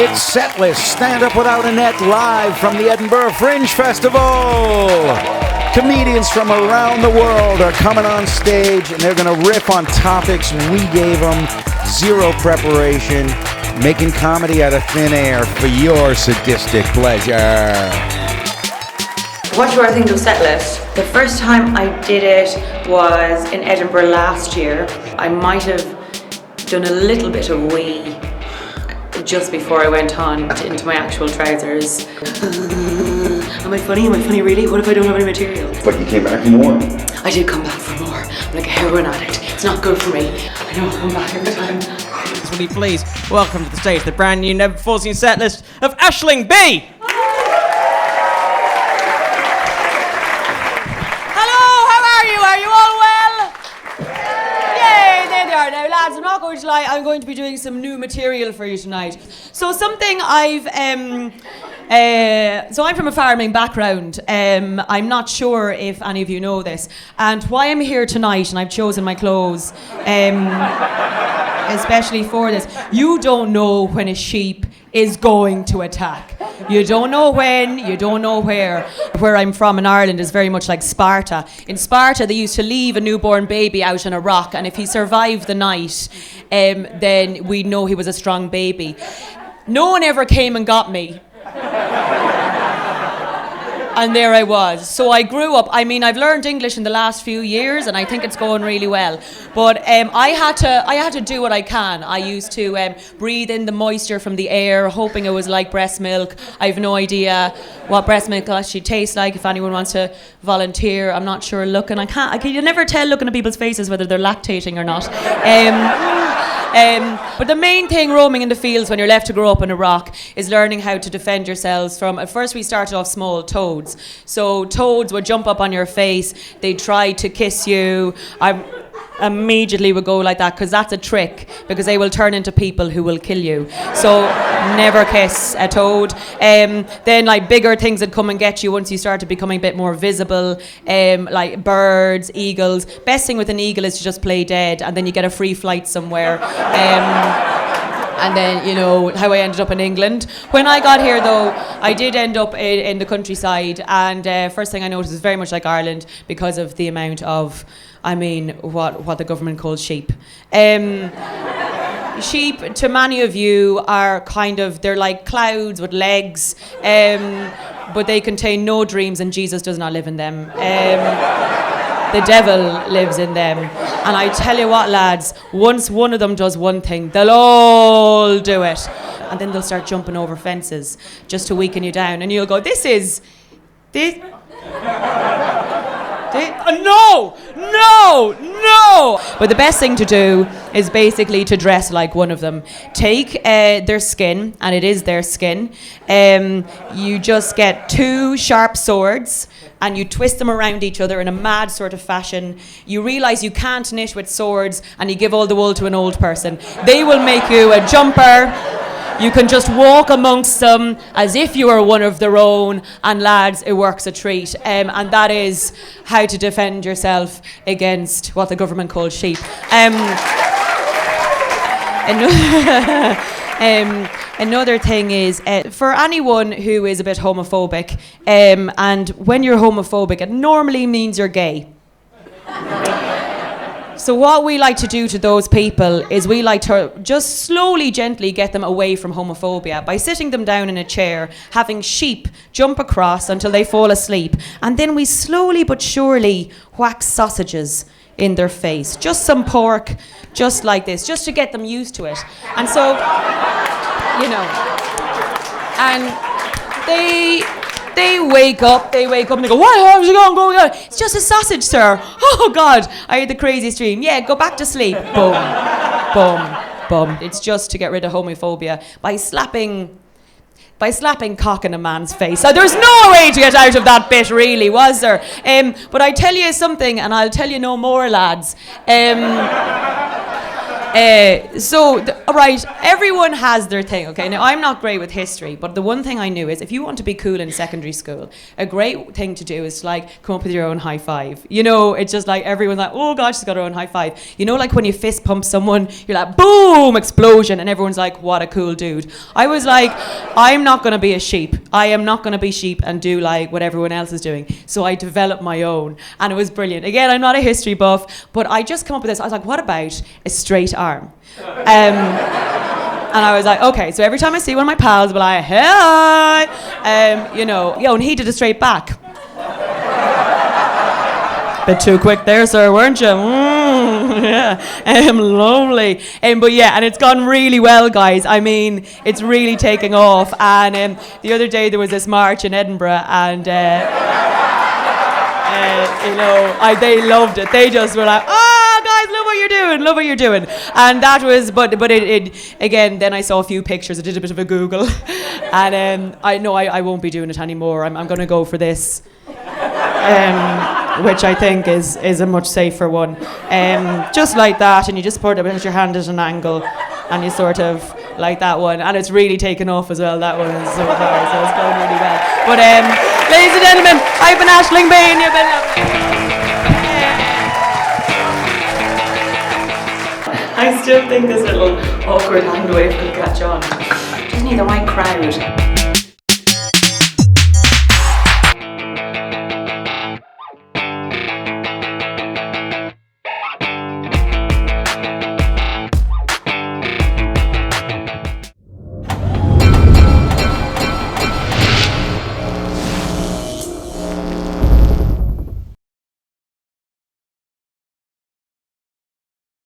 It's Setlist, Stand Up Without a Net, live from the Edinburgh Fringe Festival. Comedians from around the world are coming on stage and they're going to riff on topics we gave them, zero preparation, making comedy out of thin air for your sadistic pleasure. What do I think of Setlist? The first time I did it was in Edinburgh last year. I might have done a little bit of wee just before I went on into my actual trousers. Am I funny? Am I funny really? What if I don't have any material? But you came back for more. I did come back for more. I'm like a heroin addict. It's not good for me. I know, I come back every time. Will you please welcome to the stage the brand new, never before seen set list of Aisling B. Are you all well? Yay, there they are. Now, lads, I'm not going to lie, I'm going to be doing some new material for you tonight. So something so I'm from a farming background. I'm not sure if any of you know this. And why I'm here tonight, and I've chosen my clothes, especially for this, you don't know when a sheep is going to attack. You don't know when, you don't know where. Where I'm from in Ireland is very much like Sparta. In Sparta, they used to leave a newborn baby out on a rock, and if he survived the night, then we'd know he was a strong baby. No one ever came and got me. And there I was. So I grew up, I've learned English in the last few years and I think it's going really well. But I had to do what I can. I used to breathe in the moisture from the air, hoping it was like breast milk. I have no idea what breast milk actually tastes like. If anyone wants to volunteer, I'm not sure looking. You never tell looking at people's faces whether they're lactating or not. But the main thing roaming in the fields when you're left to grow up in a rock is learning how to defend yourselves from, at first we started off small, toads. So toads would jump up on your face, they'd try to kiss you. I immediately would go like that because that's a trick, because they will turn into people who will kill you. So never kiss a toad. Then like bigger things would come and get you once you started becoming a bit more visible, like birds, eagles. Best thing with an eagle is to just play dead and then you get a free flight somewhere. And then, you know, how I ended up in England. When I got here, though, I did end up in the countryside. And first thing I noticed is very much like Ireland because of the amount of, what the government calls sheep. Sheep, to many of you, are they're like clouds with legs, but they contain no dreams and Jesus does not live in them. The devil lives in them. And I tell you what, lads, once one of them does one thing, they'll all do it. And then they'll start jumping over fences just to weaken you down. And you'll go, No! But the best thing to do is basically to dress like one of them. Take their skin, and it is their skin. You just get two sharp swords, and you twist them around each other in a mad sort of fashion. You realise you can't knit with swords, and you give all the wool to an old person. They will make you a jumper. You can just walk amongst them as if you were one of their own, and lads, it works a treat. And that is how to defend yourself against what the government calls sheep. Another thing is, for anyone who is a bit homophobic, and when you're homophobic, it normally means you're gay. So what we like to do to those people is we like to just slowly, gently get them away from homophobia by sitting them down in a chair, having sheep jump across until they fall asleep, and then we slowly but surely whack sausages in their face. Just some pork, just like this, just to get them used to it. And so, you know, and they wake up and they go, how's it going? It's just a sausage, sir. Oh God, I had the craziest dream. Yeah, go back to sleep. Boom, boom, boom. It's just to get rid of homophobia by slapping cock in a man's face. So there's no way to get out of that bit, really, was there? But I tell you something, and I'll tell you no more, lads. Right, everyone has their thing, okay? Now, I'm not great with history, but the one thing I knew is if you want to be cool in secondary school, a great thing to do is to, like, come up with your own high five. You know, it's just like everyone's like, oh gosh, she's got her own high five. You know, like when you fist pump someone, you're like, boom, explosion, and everyone's like, what a cool dude. I was like, I'm not going to be a sheep. I am not going to be sheep and do like what everyone else is doing. So I developed my own, and it was brilliant. Again, I'm not a history buff, but I just come up with this. I was like, what about a straight arm? And I was like, okay, so every time I see one of my pals, I'll be like, hey, you know, and he did a straight back. Bit too quick there, sir, weren't you? Yeah, lonely. But yeah, and it's gone really well, guys. I mean, it's really taking off. And the other day there was this march in Edinburgh, and they loved it. They just were like, oh, guys, love what you're doing. And that was, but it again. Then I saw a few pictures. I did a bit of a Google, and I know I won't be doing it anymore. I'm going to go for this. Which I think is a much safer one. Just like that, and you just put your hand at an angle, and you sort of like that one, and it's really taken off as well. That one is so far, so it's going really well. But ladies and gentlemen, I've been Aisling Bean. You've been lovely. I still think this little awkward hand wave could catch on. Just need the right crowd.